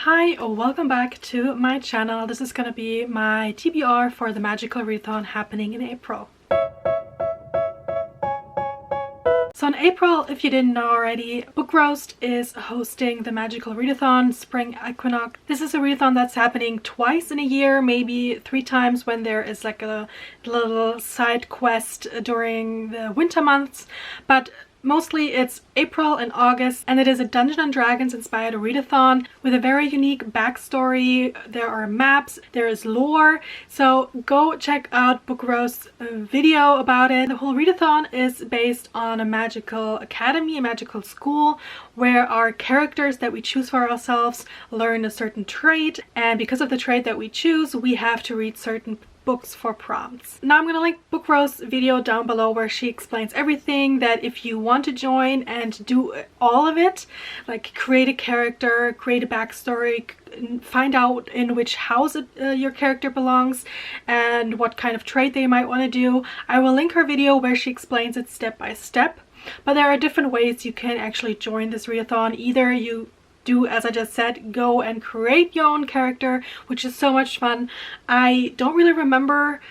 Hi, welcome back to my channel. This is gonna be my TBR for the Magical Readathon happening in April. So in April, if you didn't know already, Book Roast is hosting the Magical Readathon Spring Equinox. This is a readathon that's happening twice in a year, maybe 3 times when there is like a little side quest during the winter months, but mostly it's April and August, and it is a Dungeons & Dragons inspired readathon with a very unique backstory. There are maps, there is lore, so go check out Book Roast's video about it. The whole readathon is based on a magical academy, a magical school, where our characters that we choose for ourselves learn a certain trait, and because of the trait that we choose, we have to read certain books for prompts. Now I'm gonna link Book Roast's video down below where she explains everything, that if you want to join and do all of it, like create a character, create a backstory, find out in which house your character belongs and what kind of trait they might want to do, I will link her video where she explains it step by step. But there are different ways you can actually join this readathon. Either you do, as I just said, go and create your own character, which is so much fun. I don't really remember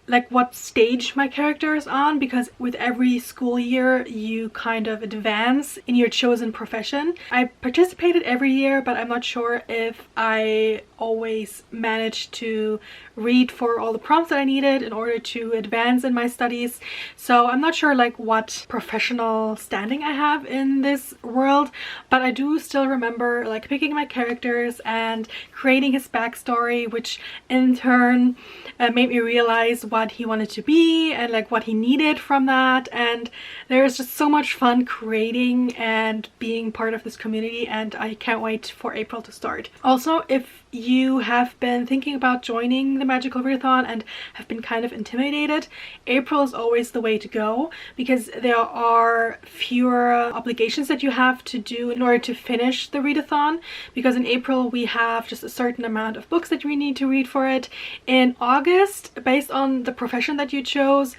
like what stage my character is on, because with every school year you kind of advance in your chosen profession. I participated every year, but I'm not sure if I always managed to read for all the prompts that I needed in order to advance in my studies. So I'm not sure like what professional standing I have in this world, but I do still remember like picking my characters and creating his backstory, which in turn made me realize what he wanted to be and like what he needed from that. And there's just so much fun creating and being part of this community, and I can't wait for April to start. Also, if you have been thinking about joining the Magical Readathon and have been kind of intimidated, April is always the way to go, because there are fewer obligations that you have to do in order to finish the readathon, because in April we have just a certain amount of books that we need to read for it. In August, based on the profession that you chose,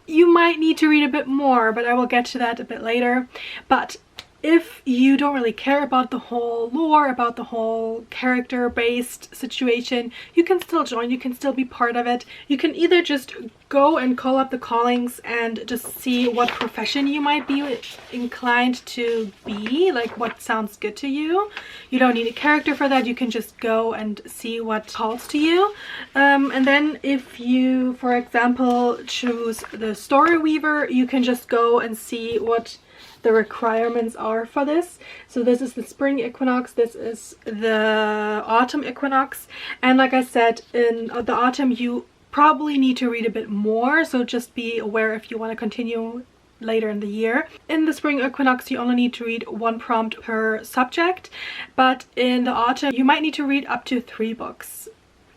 you might need to read a bit more, but I will get to that a bit later. But if you don't really care about the whole lore, about the whole character-based situation, you can still join, you can still be part of it. You can either just go and call up the callings and just see what profession you might be inclined to be, like what sounds good to you. You don't need a character for that, you can just go and see what calls to you. And then if you, for example, choose the Story Weaver, you can just go and see what the requirements are for this. So this is the spring equinox, this is the autumn equinox, and like I said, in the autumn you probably need to read a bit more, so just be aware if you want to continue later in the year. In the spring equinox you only need to read 1 prompt per subject, but in the autumn you might need to read up to 3 books.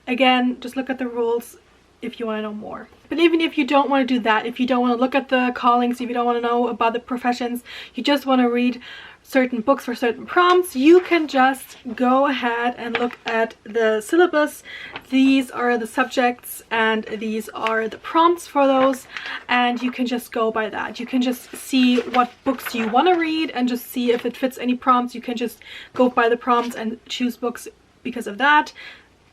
Again, just look at the rules if you want to know more. But even if you don't want to do that, if you don't want to look at the callings, if you don't want to know about the professions, you just want to read certain books for certain prompts, you can just go ahead and look at the syllabus. These are the subjects and these are the prompts for those, and you can just go by that. You can just see what books you want to read and just see if it fits any prompts. You can just go by the prompts and choose books because of that.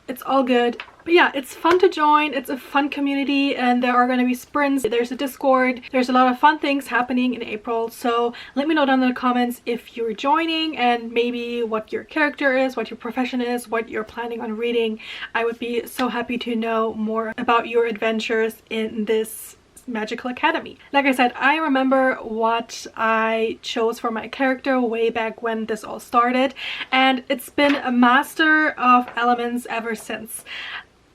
It's all good. But yeah, it's fun to join, it's a fun community, and there are going to be sprints, there's a Discord, there's a lot of fun things happening in April. So let me know down in the comments if you're joining and maybe what your character is, what your profession is, what you're planning on reading. I would be so happy to know more about your adventures in this Magical Academy. Like I said, I remember what I chose for my character way back when this all started, and it's been a Master of Elements ever since.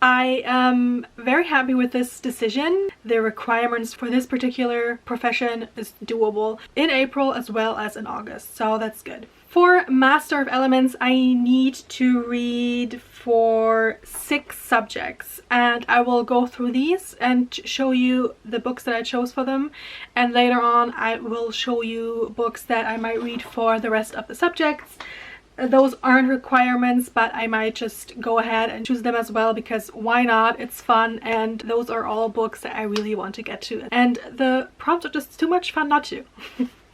I am very happy with this decision. The requirements for this particular profession is doable in April as well as in August, so that's good. For Master of Elements, I need to read for 6 subjects, and I will go through these and show you the books that I chose for them, and later on I will show you books that I might read for the rest of the subjects. Those aren't requirements, but I might just go ahead and choose them as well, because why not? It's fun, and those are all books that I really want to get to, and the prompts are just too much fun not to.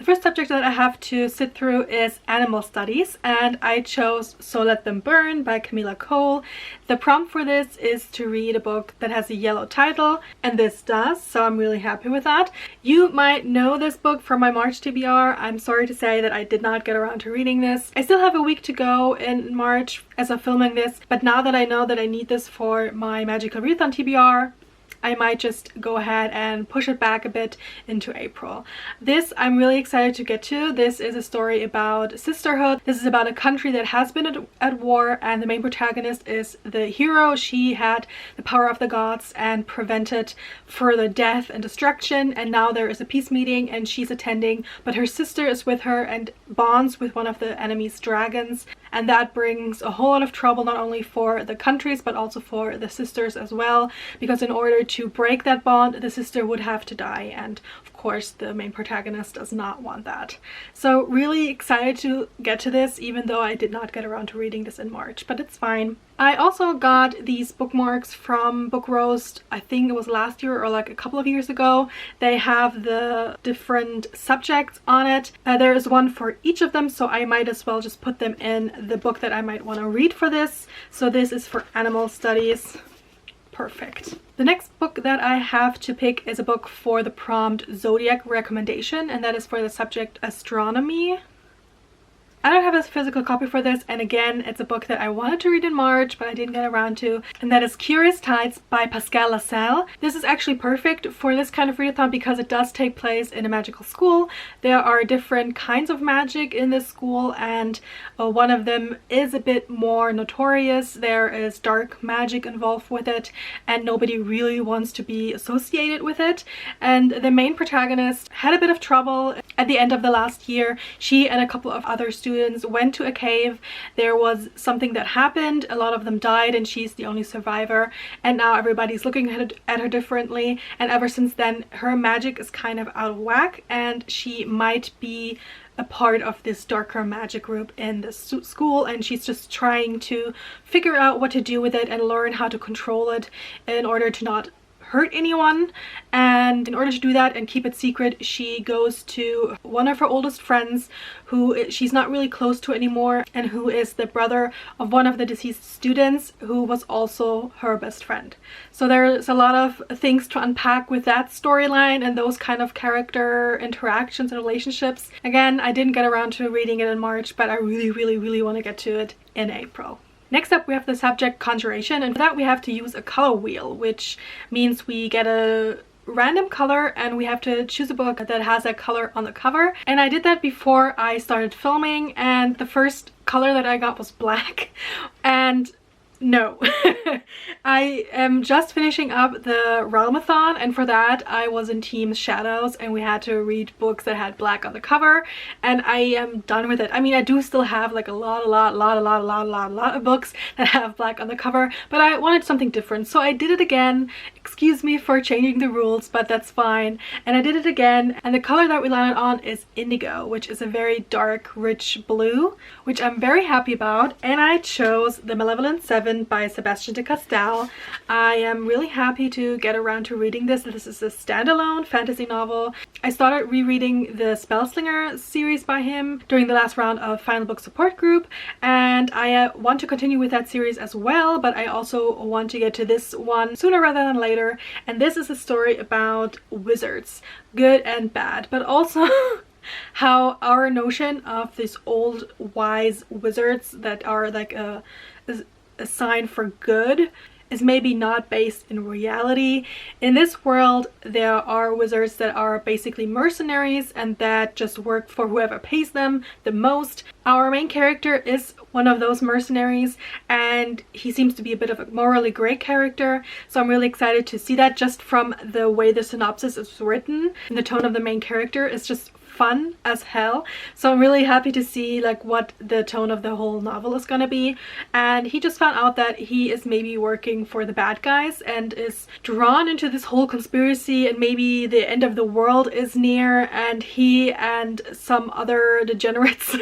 The first subject that I have to sit through is animal studies, and I chose So Let Them Burn by Camilla Cole. The prompt for this is to read a book that has a yellow title, and this does, so I'm really happy with that. You might know this book from my March TBR. I'm sorry to say that I did not get around to reading this. I still have a week to go in March as I'm filming this, but now that I know that I need this for my Magical Readathon TBR, I might just go ahead and push it back a bit into April. This I'm really excited to get to. This is a story about sisterhood. This is about a country that has been at war, and the main protagonist is the hero. She had the power of the gods and prevented further death and destruction, and now there is a peace meeting and she's attending, but her sister is with her and bonds with one of the enemy's dragons, and that brings a whole lot of trouble not only for the countries but also for the sisters as well, because in order to break that bond, the sister would have to die, and of course the main protagonist does not want that. So really excited to get to this, even though I did not get around to reading this in March, but it's fine. I also got these bookmarks from Book Roast, I think it was last year or like a couple of years ago. They have the different subjects on it. There is one for each of them, so I might as well just put them in the book that I might want to read for this. So this is for animal studies. Perfect. The next book that I have to pick is a book for the prompt Zodiac recommendation, and that is for the subject astronomy. I don't have a physical copy for this, and again, it's a book that I wanted to read in March, but I didn't get around to, and that is Curious Tides by Pascal Lassalle. This is actually perfect for this kind of readathon because it does take place in a magical school. There are different kinds of magic in this school, and one of them is a bit more notorious. There is dark magic involved with it, and nobody really wants to be associated with it. And the main protagonist had a bit of trouble at the end of the last year. She and a couple of other students went to a cave. There was something that happened, a lot of them died, and she's the only survivor, and now everybody's looking at her differently, and ever since then her magic is kind of out of whack, and she might be a part of this darker magic group in the school, and she's just trying to figure out what to do with it and learn how to control it in order to not hurt anyone. And in order to do that and keep it secret, she goes to one of her oldest friends who she's not really close to anymore, and who is the brother of one of the deceased students who was also her best friend. So there's a lot of things to unpack with that storyline and those kind of character interactions and relationships. Again, I didn't get around to reading it in March, but I really want to get to it in April. Next up, we have the subject Conjuration, and for that we have to use a color wheel, which means we get a random color and we have to choose a book that has that color on the cover. And I did that before I started filming, and the first color that I got was black. And no, I am just finishing up the Readathon, and for that I was in Team Shadows, and we had to read books that had black on the cover, and I am done with it. I mean, I do still have like a lot of books that have black on the cover, but I wanted something different, so I did it again. Excuse me for changing the rules, but that's fine. And I did it again, and the color that we landed on is indigo, which is a very dark, rich blue, which I'm very happy about. And I chose The Malevolent Seven by Sebastian de Castell. I am really happy to get around to reading this. This is a standalone fantasy novel. I started rereading the Spellslinger series by him during the last round of Final Book Support Group, and I want to continue with that series as well, but I also want to get to this one sooner rather than later. And this is a story about wizards, good and bad, but also how our notion of these old wise wizards that are like a sign for good is maybe not based in reality. In this world, there are wizards that are basically mercenaries and that just work for whoever pays them the most. Our main character is one of those mercenaries, and he seems to be a bit of a morally gray character, so I'm really excited to see that just from the way the synopsis is written. And the tone of the main character is just fun as hell, so I'm really happy to see like what the tone of the whole novel is gonna be. And he just found out that he is maybe working for the bad guys and is drawn into this whole conspiracy, and maybe the end of the world is near, and he and some other degenerates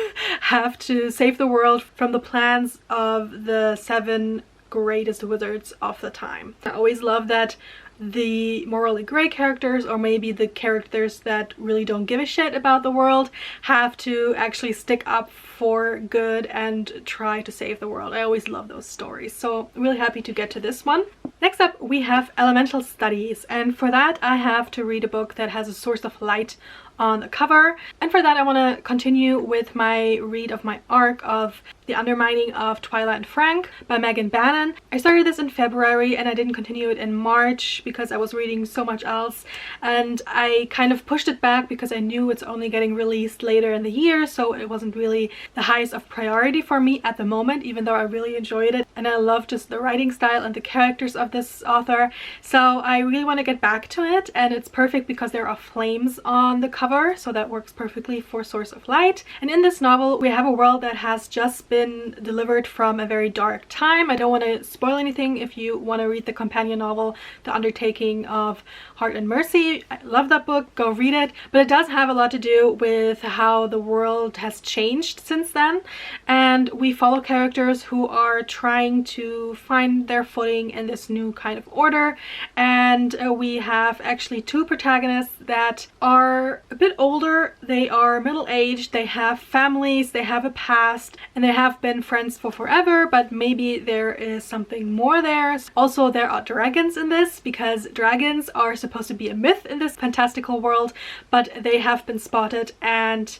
have to save the world from the plans of the 7 greatest wizards of the time. I always love that the morally gray characters, or maybe the characters that really don't give a shit about the world, have to actually stick up for good and try to save the world. I always love those stories, so I'm really happy to get to this one. Next up we have Elemental Studies, and for that I have to read a book that has a source of light on the cover, and for that I want to continue with my read of my arc of The Undermining of Twyla and Frank by Megan Bannon. I started this in February and I didn't continue it in March because I was reading so much else, and I kind of pushed it back because I knew it's only getting released later in the year, so it wasn't really the highest of priority for me at the moment, even though I really enjoyed it and I love just the writing style and the characters of this author. So I really want to get back to it, and it's perfect because there are flames on the cover, so that works perfectly for source of light. And in this novel we have a world that has just been delivered from a very dark time. I don't want to spoil anything if you want to read the companion novel, The Undertaking of Heart and Mercy. I love that book, go read it, but it does have a lot to do with how the world has changed since then, and we follow characters who are trying to find their footing in this new kind of order. And we have actually two protagonists that are a bit older, they are middle-aged, they have families, they have a past, and they have been friends for forever, but maybe there is something more there. Also, there are dragons in this, because dragons are supposed to be a myth in this fantastical world, but they have been spotted, and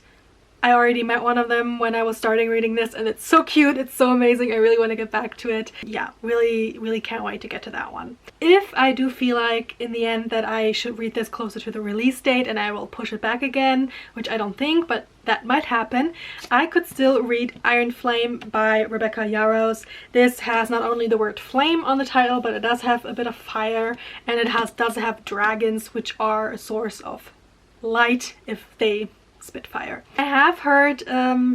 I already met one of them when I was starting reading this, and it's so cute, it's so amazing. I really want to get back to it. Yeah, really can't wait to get to that one. If I do feel like in the end that I should read this closer to the release date and I will push it back again, which I don't think, but that might happen, I could still read Iron Flame by Rebecca Yarros. This has not only the word flame on the title, but it does have a bit of fire, and it does have dragons, which are a source of light if they Spitfire. I have heard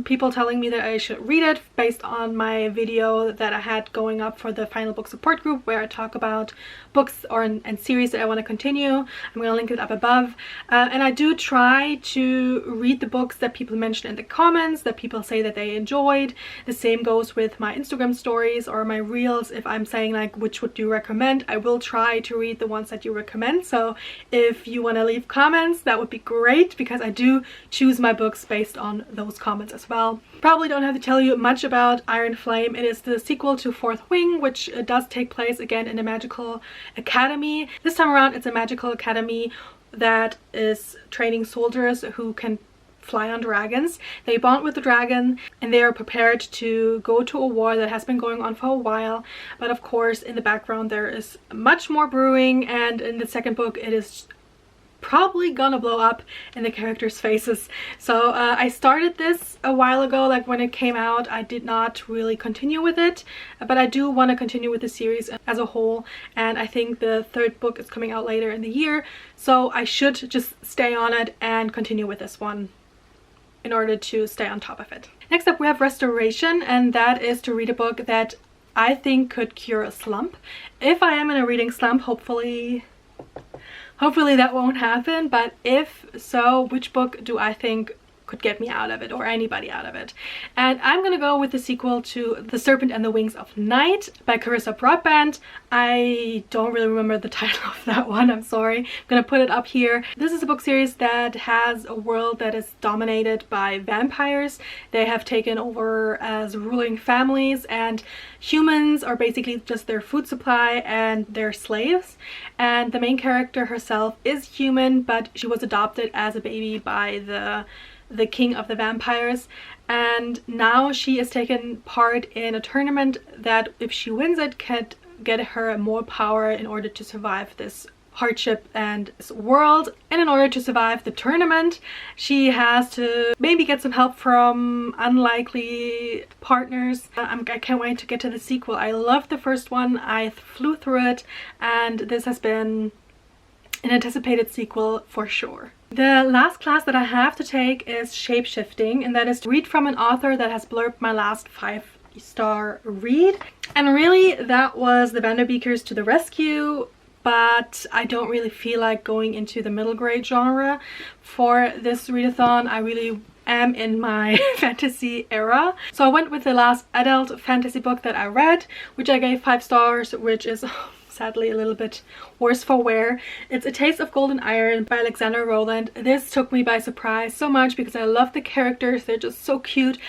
people telling me that I should read it based on my video that I had going up for the Final Book Support Group, where I talk about books and series that I want to continue. I'm going to link it up above. And I do try to read the books that people mention in the comments, that people say that they enjoyed. The same goes with my Instagram stories or my reels. If I'm saying like, which would you recommend, I will try to read the ones that you recommend. So if you want to leave comments, that would be great, because I do choose my books based on those comments as well. Probably don't have to tell you much about Iron Flame. It is the sequel to Fourth Wing, which does take place again in a magical academy. This time around it's a magical academy that is training soldiers who can fly on dragons. They bond with the dragon and they are prepared to go to a war that has been going on for a while, but of course in the background there is much more brewing, and in the second book it is probably gonna blow up in the characters' faces. So I started this a while ago, like when it came out. I did not really continue with it, but I do want to continue with the series as a whole, and I think the third book is coming out later in the year, so I should just stay on it and continue with this one in order to stay on top of it. Next up we have Restoration, and that is to read a book that I think could cure a slump. If I am in a reading slump, hopefully that won't happen, but if so, which book do I think could get me out of it, or anybody out of it? And I'm gonna go with the sequel to The Serpent and the Wings of Night by Carissa Broadbent. I don't really remember the title of that one, I'm sorry. I'm gonna put it up here. This is a book series that has a world that is dominated by vampires. They have taken over as ruling families, and humans are basically just their food supply and their slaves. And the main character herself is human, but she was adopted as a baby by the king of the vampires, and now she is taking part in a tournament that, if she wins it, could get her more power in order to survive this hardship and this world. And in order to survive the tournament, she has to maybe get some help from unlikely partners. I can't wait to get to the sequel. I loved the first one, I flew through it, and this has been an anticipated sequel for sure. The last class that I have to take is Shapeshifting, and that is to read from an author that has blurbed my last 5-star read. And really that was The Vanderbeekers to the rescue, but I don't really feel like going into the middle grade genre for this readathon. I really am in my fantasy era. So I went with the last adult fantasy book that I read, which I gave 5 stars, which is sadly a little bit worse for wear. It's A Taste of Golden Iron by Alexandra Rowland. This took me by surprise so much because I love the characters. They're just so cute.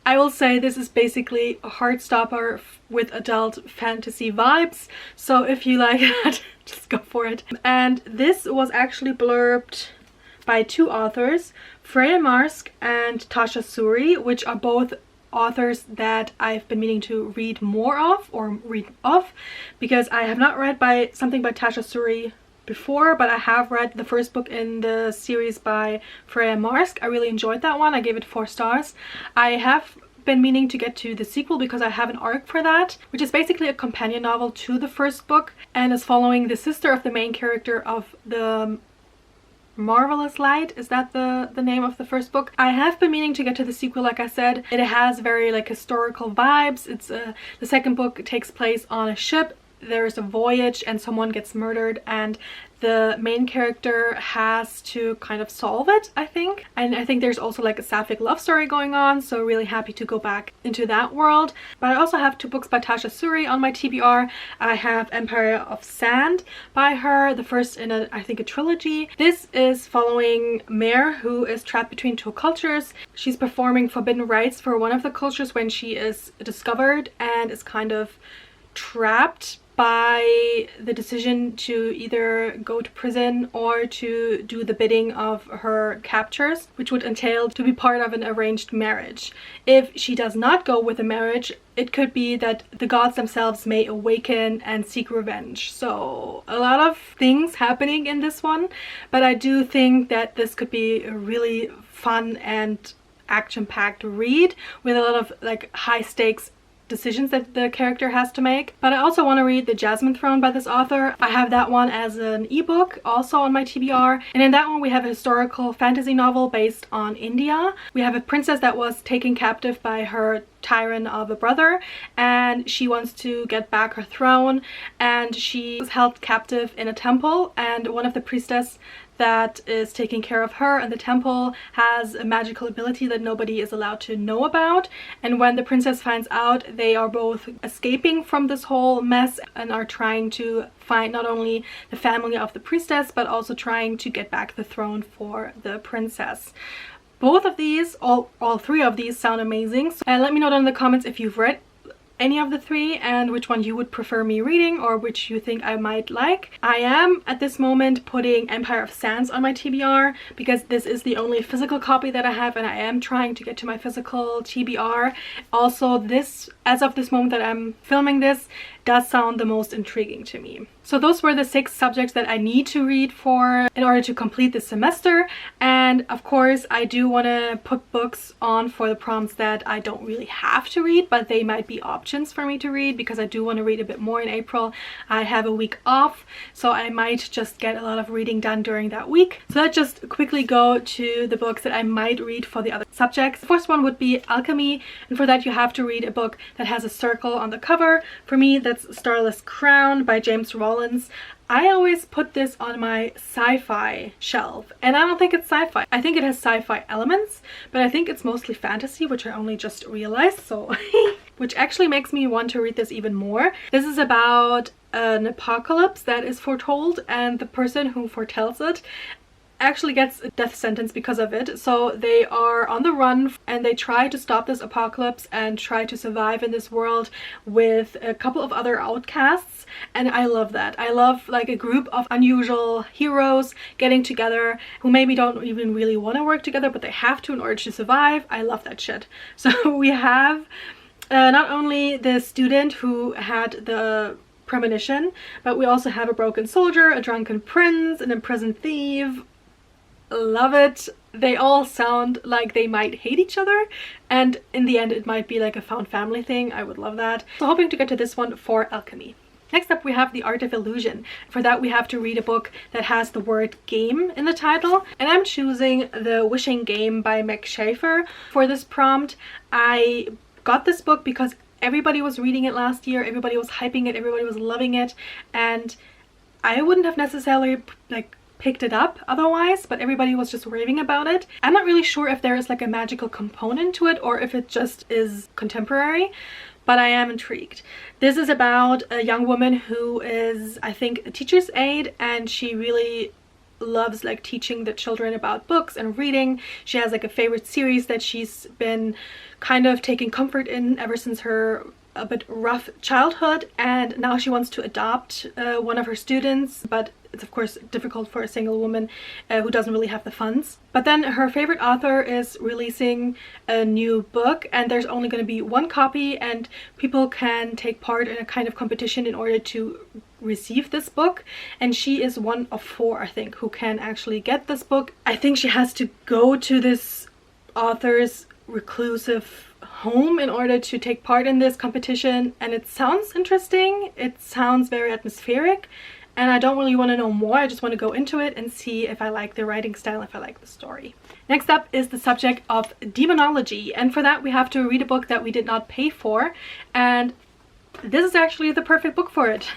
I will say this is basically a heartstopper with adult fantasy vibes. So if you like that, just go for it. And this was actually blurbed by two authors, Freya Marsk and Tasha Suri, which are both authors that I've been meaning to read more of, or read of, because I have not read something by Tasha Suri before, but I have read the first book in the series by Freya Marsk. I really enjoyed that one. I gave it 4 stars. I have been meaning to get to the sequel because I have an arc for that, which is basically a companion novel to the first book and is following the sister of the main character of the Marvelous Light. Is that the name of the first book? I have been meaning to get to the sequel. Like I said, it has very like historical vibes. It's the second book takes place on a ship. There's a voyage and someone gets murdered, and the main character has to kind of solve it, I think. And I think there's also like a sapphic love story going on, so really happy to go back into that world. But I also have 2 books by Tasha Suri on my TBR. I have Empire of Sand by her, the first in I think a trilogy. This is following Mare, who is trapped between 2 cultures. She's performing forbidden rites for one of the cultures when she is discovered and is kind of trapped by the decision to either go to prison or to do the bidding of her captors, which would entail to be part of an arranged marriage. If she does not go with the marriage, it could be that the gods themselves may awaken and seek revenge. So a lot of things happening in this one, but I do think that this could be a really fun and action-packed read with a lot of like high stakes decisions that the character has to make. But I also want to read The Jasmine Throne by this author. I have that one as an ebook also on my TBR, and in that one we have a historical fantasy novel based on India. We have a princess that was taken captive by her tyrant of a brother, and she wants to get back her throne, and she was held captive in a temple, and one of the priestess that is taking care of her and the temple has a magical ability that nobody is allowed to know about. And when the princess finds out, they are both escaping from this whole mess and are trying to find not only the family of the priestess but also trying to get back the throne for the princess. Both of these, all 3 of these sound amazing. So let me know down in the comments if you've read any of the 3 and which one you would prefer me reading or which you think I might like. I am at this moment putting Empire of Sands on my TBR because this is the only physical copy that I have, and I am trying to get to my physical TBR. Also, this, as of this moment that I'm filming this, does sound the most intriguing to me. So those were the 6 subjects that I need to read for in order to complete this semester. And of course I do want to put books on for the prompts that I don't really have to read, but they might be options for me to read because I do want to read a bit more in April. I have a week off, so I might just get a lot of reading done during that week. So let's just quickly go to the books that I might read for the other subjects. The first one would be Alchemy, and for that you have to read a book that has a circle on the cover. For me, that's Starless Crown by James Rollins. I always put this on my sci-fi shelf, and I don't think it's sci-fi. I think it has sci-fi elements, but I think it's mostly fantasy, which I only just realized, so which actually makes me want to read this even more. This is about an apocalypse that is foretold, and the person who foretells it actually gets a death sentence because of it. So they are on the run and they try to stop this apocalypse and try to survive in this world with a couple of other outcasts, and I love that. I love like a group of unusual heroes getting together who maybe don't even really want to work together, but they have to in order to survive. I love that shit. So we have not only the student who had the premonition, but we also have a broken soldier, a drunken prince, an imprisoned thief. Love it. They all sound like they might hate each other, and in the end it might be like a found family thing. I would love that. So hoping to get to this one for Alchemy. Next up we have The Art of Illusion. For that we have to read a book that has the word game in the title, and I'm choosing The Wishing Game by Meg Schaefer for this prompt. I got this book because everybody was reading it last year, everybody was hyping it, everybody was loving it, and I wouldn't have necessarily like picked it up otherwise, but everybody was just raving about it. I'm not really sure if there is like a magical component to it or if it just is contemporary, but I am intrigued. This is about a young woman who is, I think, a teacher's aide, and she really loves like teaching the children about books and reading. She has like a favorite series that she's been kind of taking comfort in ever since her a bit rough childhood, and now she wants to adopt one of her students, but it's of course difficult for a single woman who doesn't really have the funds. But then her favorite author is releasing a new book, and there's only going to be one copy, and people can take part in a kind of competition in order to receive this book, and she is one of 4, I think, who can actually get this book. I think she has to go to this author's reclusive home in order to take part in this competition, and it sounds interesting. It sounds very atmospheric, and I don't really want to know more. I just want to go into it and see if I like the writing style, if I like the story. Next up is the subject of demonology, and for that we have to read a book that we did not pay for, and this is actually the perfect book for it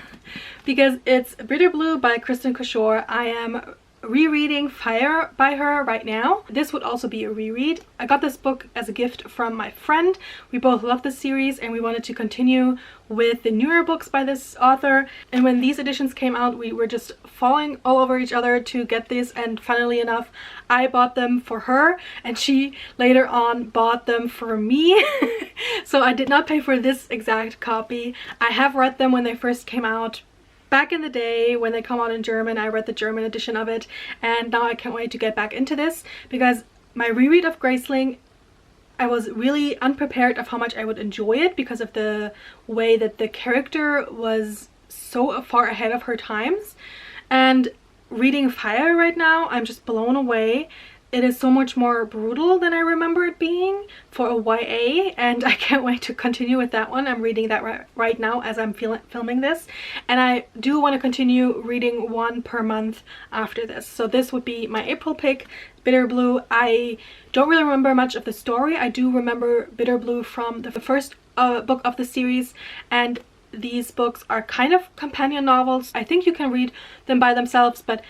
because it's Bitter Blue by Kristen Cashore. I am rereading Fire by her right now. This would also be a reread. I got this book as a gift from my friend. We both love this series and we wanted to continue with the newer books by this author, and when these editions came out we were just falling all over each other to get these, and funnily enough I bought them for her and she later on bought them for me. So I did not pay for this exact copy. I have read them when they first came out back in the day when they come out in German. I read the German edition of it, and now I can't wait to get back into this because my reread of Graceling, I was really unprepared of how much I would enjoy it because of the way that the character was so far ahead of her times. And reading Fire right now, I'm just blown away. It is so much more brutal than I remember it being for a YA, and I can't wait to continue with that one. I'm reading that right now as I'm filming this, and I do want to continue reading one per month after this. So this would be my April pick, Bitter Blue. I don't really remember much of the story. I do remember Bitter Blue from the first book of the series, and these books are kind of companion novels. I think you can read them by themselves, but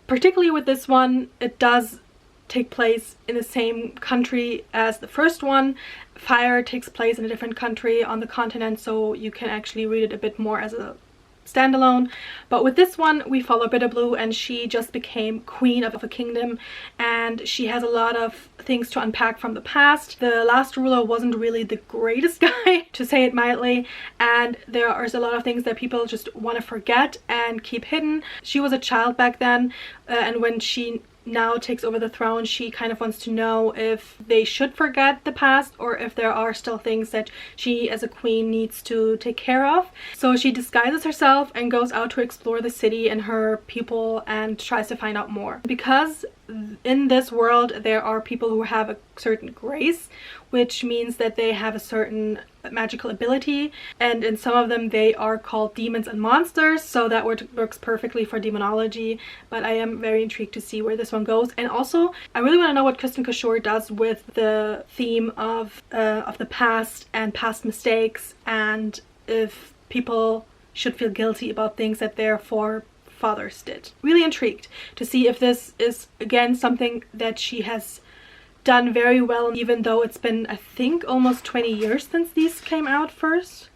particularly with this one, it does take place in the same country as the first one. Fire takes place in a different country on the continent, so you can actually read it a bit more as a standalone. But with this one we follow Bitter Blue, and she just became queen of a kingdom, and she has a lot of things to unpack from the past. The last ruler wasn't really the greatest guy, to say it mildly, and there are a lot of things that people just want to forget and keep hidden. She was a child back then, and when she now takes over the throne, she kind of wants to know if they should forget the past or if there are still things that she as a queen needs to take care of. So she disguises herself and goes out to explore the city and her people and tries to find out more. Because in this world there are people who have a certain grace, which means that they have a certain magical ability, and in some of them they are called demons and monsters, so that works perfectly for demonology. But I am very intrigued to see where this one goes, and also I really want to know what Kristen Cashore does with the theme of the past and past mistakes, and if people should feel guilty about things that their forefathers did. Really intrigued to see if this is again something that she has done very well, even though it's been, I think, almost 20 years since these came out first.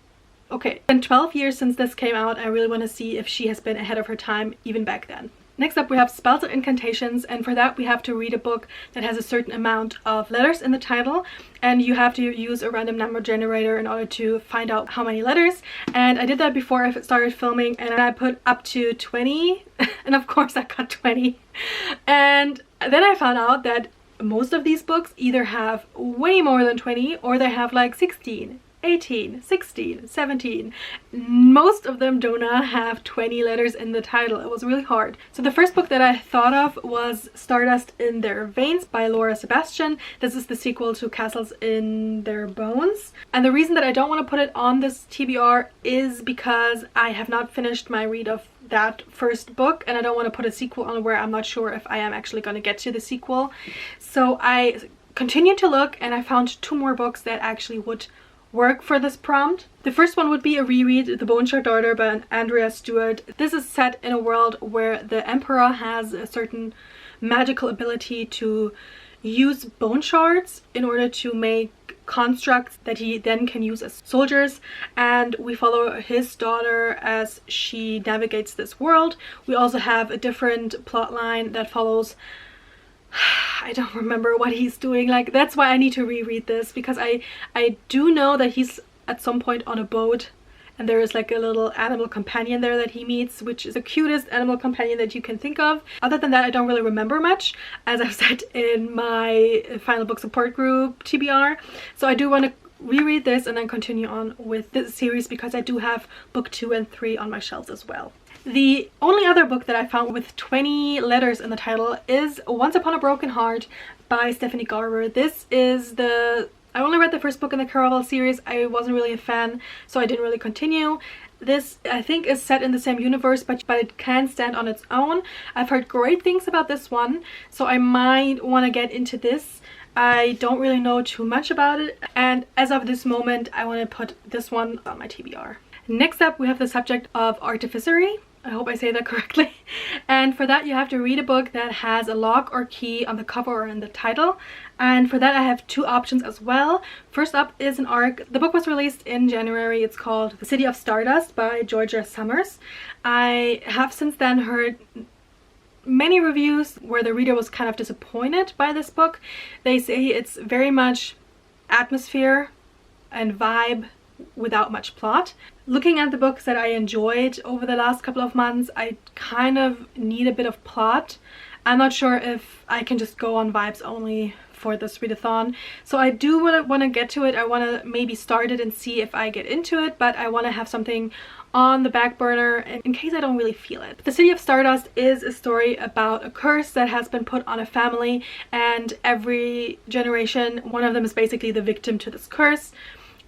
Okay, and 12 years since this came out. I really want to see if she has been ahead of her time even back then. Next up we have Spells and Incantations, and for that we have to read a book that has a certain amount of letters in the title, and you have to use a random number generator in order to find out how many letters. And I did that before I started filming, and I put up to 20 and of course I got 20. And then I found out that most of these books either have way more than 20 or they have like 16, 18, 16, 17. Most of them do not have 20 letters in the title. It was really hard. So the first book that I thought of was Stardust in Their Veins by Laura Sebastian. This is the sequel to Castles in Their Bones. And the reason that I don't want to put it on this TBR is because I have not finished my read of that first book, and I don't want to put a sequel on where I'm not sure if I am actually going to get to the sequel. So I continued to look, and I found 2 more books that actually would work for this prompt. The first one would be a reread, The Bone Shard Daughter by Andrea Stewart. This is set in a world where the emperor has a certain magical ability to use bone shards in order to make constructs that he then can use as soldiers, and we follow his daughter as she navigates this world. We also have a different plot line that follows, I don't remember what he's doing. Like, that's why I need to reread this, because I do know that he's at some point on a boat and there is like a little animal companion there that he meets, which is the cutest animal companion that you can think of. Other than that, I don't really remember much, as I've said in my final book support group TBR. So I do want to reread this and then continue on with this series, because I do have book 2 and 3 on my shelves as well. The only other book that I found with 20 letters in the title is Once Upon a Broken Heart by Stephanie Garber. This is I only read the first book in the Caraval series. I wasn't really a fan, so I didn't really continue. This, I think, is set in the same universe, but it can stand on its own. I've heard great things about this one, so I might want to get into this. I don't really know too much about it, and as of this moment, I want to put this one on my TBR. Next up, we have the subject of artificery. I hope I say that correctly. And for that, you have to read a book that has a lock or key on the cover or in the title. And for that, I have 2 options as well. First up is an ARC. The book was released in January. It's called The City of Stardust by Georgia Summers. I have since then heard many reviews where the reader was kind of disappointed by this book. They say it's very much atmosphere and vibe without much plot. Looking at the books that I enjoyed over the last couple of months, I kind of need a bit of plot. I'm not sure if I can just go on vibes only for this readathon, so I do want to get to it. I want to maybe start it and see if I get into it, but I want to have something on the back burner in case I don't really feel it. The City of Stardust is a story about a curse that has been put on a family, and every generation one of them is basically the victim to this curse.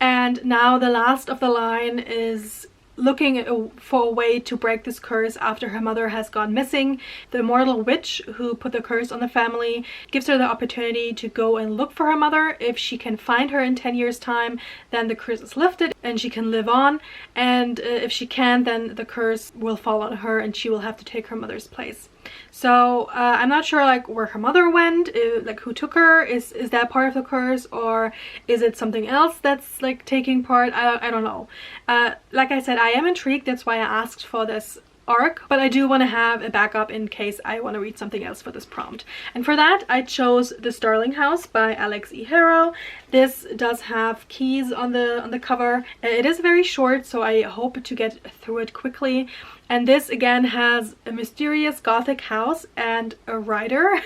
And now the last of the line is looking for a way to break this curse after her mother has gone missing. The immortal witch who put the curse on the family gives her the opportunity to go and look for her mother. If she can find her in 10 years time, then the curse is lifted and she can live on. And if she can't, then the curse will fall on her and she will have to take her mother's place. So I'm not sure like where her mother went, like who took her. Is that part of the curse, or is it something else that's like taking part? I don't know. Like I said, I am intrigued. That's why I asked for this arc, but I do want to have a backup in case I want to read something else for this prompt. And for that, I chose The Starling House by Alex E. Harrow. This does have keys on the cover. It is very short, so I hope to get through it quickly. And this again has a mysterious gothic house and a writer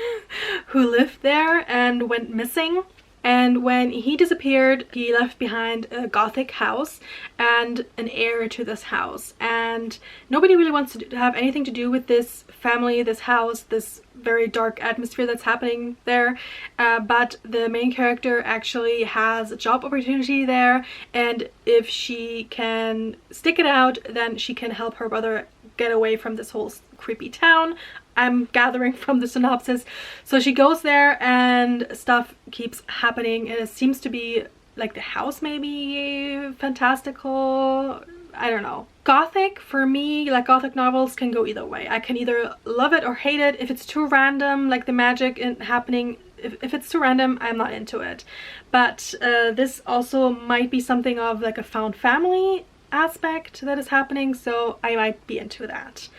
who lived there and went missing. And when he disappeared, he left behind a gothic house and an heir to this house. And nobody really wants to have anything to do with this family, this house, this very dark atmosphere that's happening there. But the main character actually has a job opportunity there. And if she can stick it out, then she can help her brother get away from this whole creepy town. I'm gathering from the synopsis. So she goes there and stuff keeps happening. It seems to be like the house maybe fantastical. I don't know. Gothic, for me, like gothic novels can go either way. I can either love it or hate it. If it's too random, like the magic happening, if it's too random, I'm not into it. But this also might be something of like a found family aspect that is happening, so I might be into that.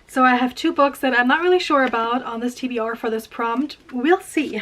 So I have 2 books that I'm not really sure about on this TBR for this prompt. We'll see.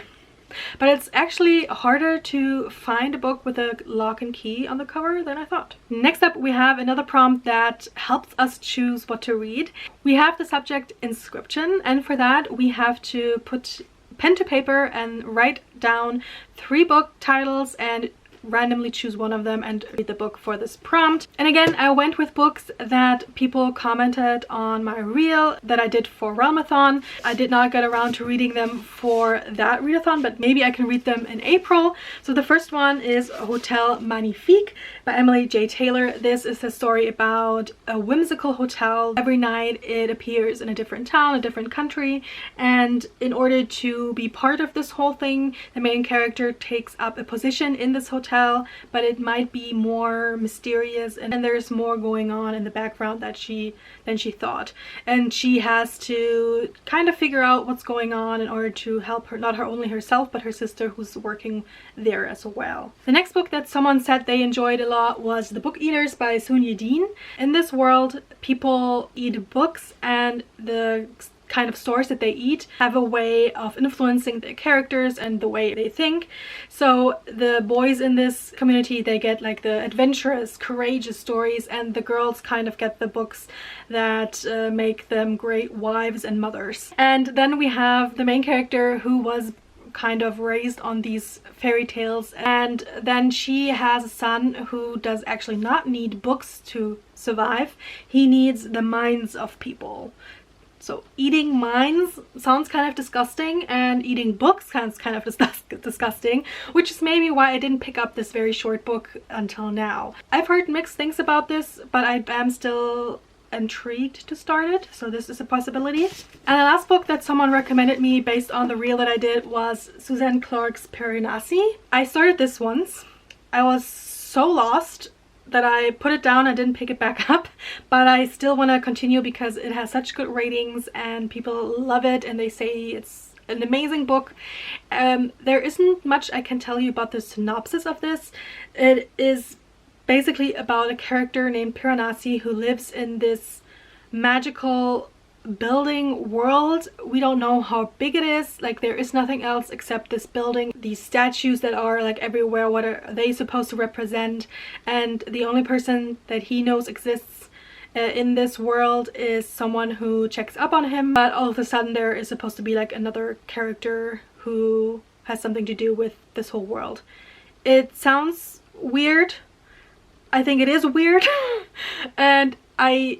But it's actually harder to find a book with a lock and key on the cover than I thought. Next up, we have another prompt that helps us choose what to read. We have the subject inscription, and for that we have to put pen to paper and write down 3 book titles and randomly choose one of them and read the book for this prompt. And again, I went with books that people commented on my reel that I did for Readathon. I did not get around to reading them for that readathon, but maybe I can read them in April. So the first one is Hotel Magnifique by Emily J. Taylor. This is a story about a whimsical hotel. Every night it appears in a different town, a different country, and in order to be part of this whole thing, the main character takes up a position in this hotel hotel, but it might be more mysterious and there's more going on in the background than she thought. And she has to kind of figure out what's going on in order to help her, not only herself, but her sister who's working there as well. The next book that someone said they enjoyed a lot was The Book Eaters by Sun Yedin. In this world, people eat books, and the kind of stores that they eat have a way of influencing the characters and the way they think. So the boys in this community, they get like the adventurous, courageous stories, and the girls kind of get the books that make them great wives and mothers. And then we have the main character who was kind of raised on these fairy tales, and then she has a son who does actually not need books to survive. He needs the minds of people. So eating minds sounds kind of disgusting, and eating books sounds kind of disgusting, which is maybe why I didn't pick up this very short book until now. I've heard mixed things about this, but I am still intrigued to start it, so this is a possibility. And the last book that someone recommended me based on the reel that I did was Suzanne Clark's Piranesi. I started this once. I was so lost that I put it down and didn't pick it back up, but I still want to continue because it has such good ratings and people love it and they say it's an amazing book. There isn't much I can tell you about the synopsis of this. It is basically about a character named Piranesi who lives in this magical building world. We don't know how big it is. Like, there is nothing else except this building, these statues that are like everywhere. What are they supposed to represent? And the only person that he knows exists in this world is someone who checks up on him, but all of a sudden there is supposed to be like another character who has something to do with this whole world. It sounds weird. I think it is weird. And I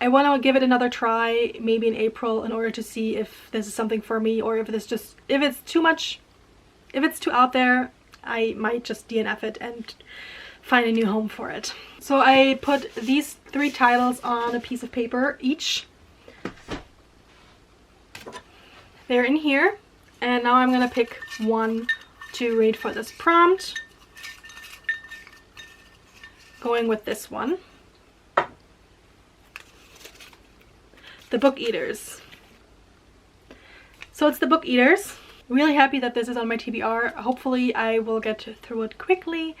want to give it another try, maybe in April, in order to see if this is something for me, or if it's too much, if it's too out there, I might just DNF it and find a new home for it. So I put these 3 titles on a piece of paper each. They're in here, and now I'm gonna pick one to read for this prompt. Going with this one. The Book Eaters. So it's The Book Eaters. Really happy that this is on my TBR. Hopefully I will get through it quickly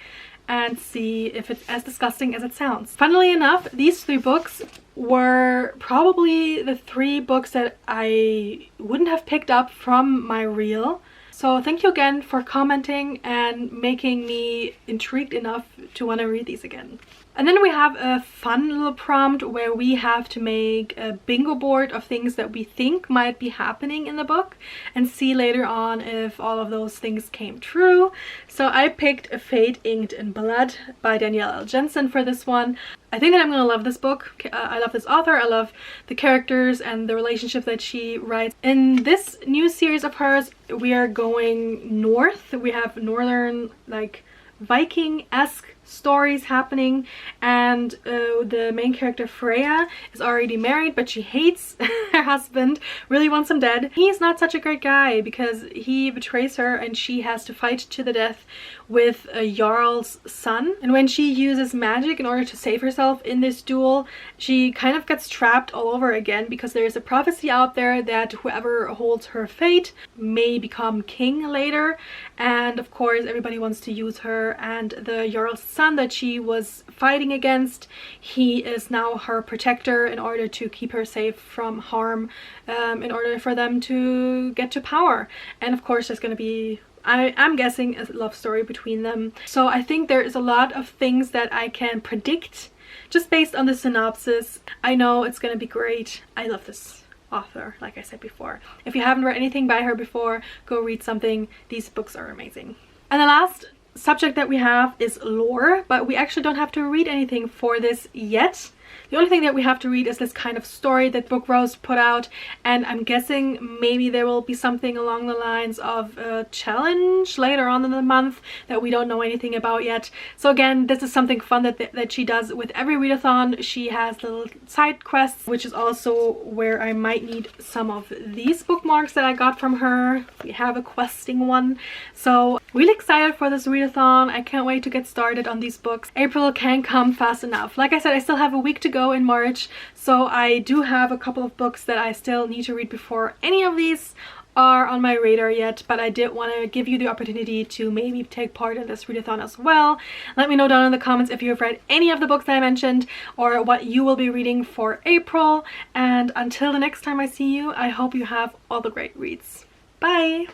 and see if it's as disgusting as it sounds. Funnily enough, these 3 books were probably the 3 books that I wouldn't have picked up from my reel. So thank you again for commenting and making me intrigued enough to want to read these again. And then we have a fun little prompt where we have to make a bingo board of things that we think might be happening in the book and see later on if all of those things came true. So I picked A Fate Inked in Blood by Danielle L. Jensen for this one. I think that I'm gonna love this book. I love this author. I love the characters and the relationship that she writes. In this new series of hers, we are going north. We have northern, like, Viking-esque stories happening, and the main character Freya is already married, but she hates her husband, really wants him dead. He's not such a great guy because he betrays her and she has to fight to the death with a Jarl's son. And when she uses magic in order to save herself in this duel, she kind of gets trapped all over again because there's a prophecy out there that whoever holds her fate may become king later. And of course everybody wants to use her, and the Jarl's son that she was fighting against, he is now her protector in order to keep her safe from harm, in order for them to get to power. And of course there's going to be, I'm guessing, a love story between them. So I think there is a lot of things that I can predict just based on the synopsis. I know it's going to be great. I love this author, like I said before. If you haven't read anything by her before, go read something. These books are amazing. And the last subject that we have is lore, but we actually don't have to read anything for this yet. The only thing that we have to read is this kind of story that Book Roast put out, and I'm guessing maybe there will be something along the lines of a challenge later on in the month that we don't know anything about yet. So again, this is something fun that she does with every readathon. She has little side quests, which is also where I might need some of these bookmarks that I got from her. We have a questing one. So really excited for this readathon. I can't wait to get started on these books. April can't come fast enough. Like I said, I still have a week to go in March, so I do have a couple of books that I still need to read before any of these are on my radar yet, but I did want to give you the opportunity to maybe take part in this readathon as well. Let me know down in the comments if you have read any of the books that I mentioned or what you will be reading for April. And until the next time I see you, I hope you have all the great reads. Bye!